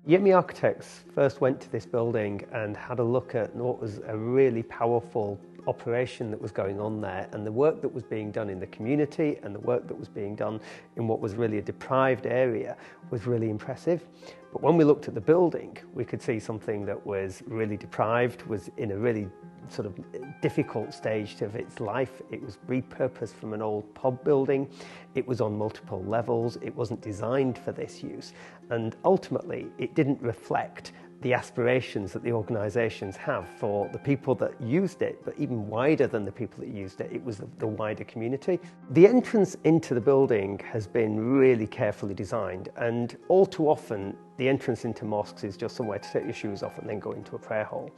Yemi architects first went to this building and had a look at what was a really powerful operation that was going on there, and the work that was being done in the community and the work that was being done in what was really a deprived area was really impressive. But when we looked at the building, we could see something that was really deprived, was in a really sort of difficult stage of its life. It was repurposed from an old pub building. It was on multiple levels. It wasn't designed for this use. And ultimately, it didn't reflect the aspirations that the organisations have for the people that used it, but even wider than the people that used it, it was the wider community. The entrance into the building has been really carefully designed, and all too often the entrance into mosques is just somewhere to take your shoes off and then go into a prayer hall.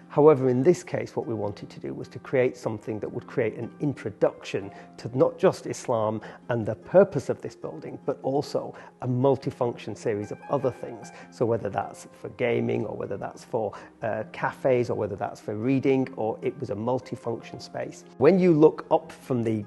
However, in this case, what we wanted to do was to create something that would create an introduction to not just Islam and the purpose of this building, but also a multifunction series of other things. So whether that's for gaming, or whether that's for cafes, or whether that's for reading, or it was a multifunction space. When you look up from the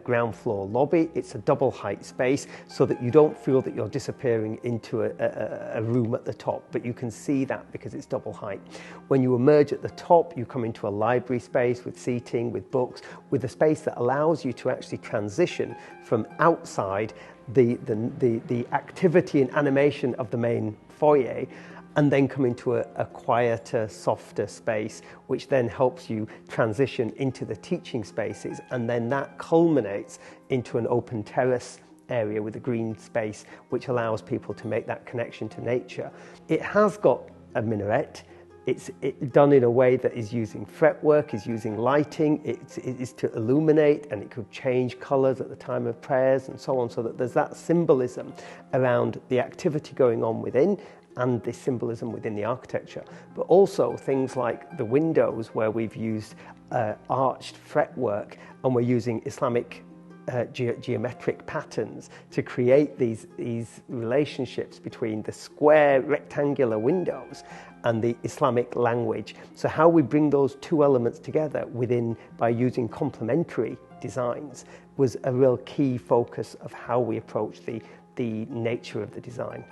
ground floor lobby, it's a double height space so that you don't feel that you're disappearing into a room at the top, but you can see that because it's double height. When you emerge at the top, you come into a library space with seating, with books, with a space that allows you to actually transition from outside the activity and animation of the main foyer, and then come into a quieter, softer space, which then helps you transition into the teaching spaces, and then that culminates into an open terrace area with a green space, which allows people to make that connection to nature. It has got a minaret. It's done in a way that is using fretwork, is using lighting, it is to illuminate, and it could change colours at the time of prayers and so on, so that there's that symbolism around the activity going on within, and the symbolism within the architecture, but also things like the windows where we've used arched fretwork, and we're using Islamic geometric patterns to create these relationships between the square rectangular windows and the Islamic language. So how we bring those two elements together within by using complementary designs was a real key focus of how we approach the nature of the design.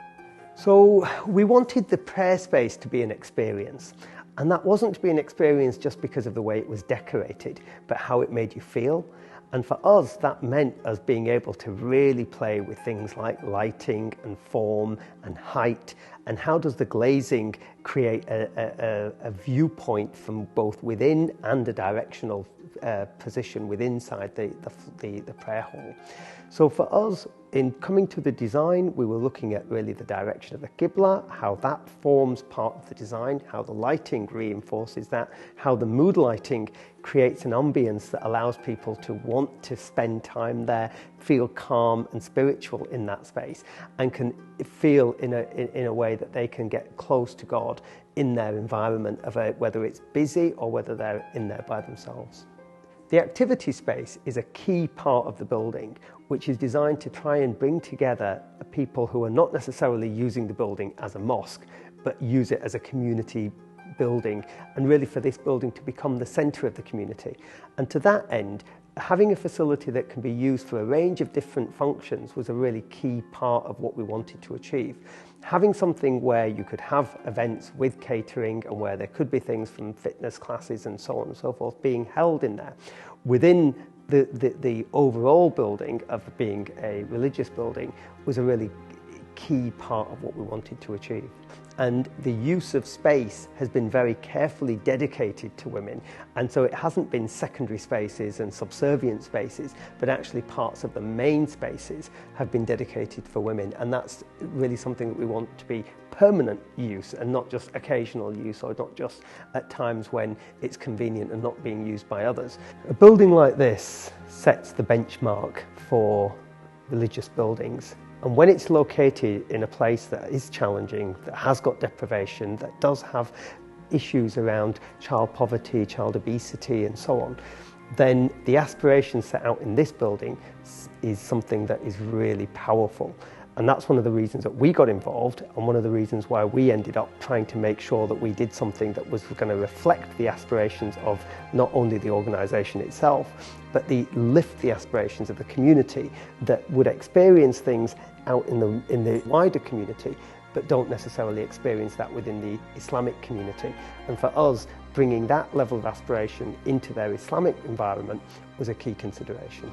So we wanted the prayer space to be an experience, and that wasn't to be an experience just because of the way it was decorated, but how it made you feel. And for us, that meant us being able to really play with things like lighting and form and height, and how does the glazing create a viewpoint from both within and a directional position within inside the prayer hall. So for us, in coming to the design, we were looking at really the direction of the Qibla, how that forms part of the design, how the lighting reinforces that, how the mood lighting creates an ambience that allows people to want to spend time there, feel calm and spiritual in that space, and can feel in a way that they can get close to God in their environment, whether it's busy or whether they're in there by themselves. The activity space is a key part of the building, which is designed to try and bring together people who are not necessarily using the building as a mosque, but use it as a community building, and really for this building to become the centre of the community. And to that end, having a facility that can be used for a range of different functions was a really key part of what we wanted to achieve. Having something where you could have events with catering, and where there could be things from fitness classes and so on and so forth being held in there within the overall building of being a religious building was a really key part of what we wanted to achieve. And the use of space has been very carefully dedicated to women, and so it hasn't been secondary spaces and subservient spaces, but actually parts of the main spaces have been dedicated for women, and that's really something that we want to be permanent use and not just occasional use, or not just at times when it's convenient and not being used by others. A building like this sets the benchmark for religious buildings. And when it's located in a place that is challenging, that has got deprivation, that does have issues around child poverty, child obesity and so on, then the aspiration set out in this building is something that is really powerful. And that's one of the reasons that we got involved, and one of the reasons why we ended up trying to make sure that we did something that was going to reflect the aspirations of not only the organisation itself, but lift the aspirations of the community that would experience things out in the wider community but don't necessarily experience that within the Islamic community. And for us, bringing that level of aspiration into their Islamic environment was a key consideration.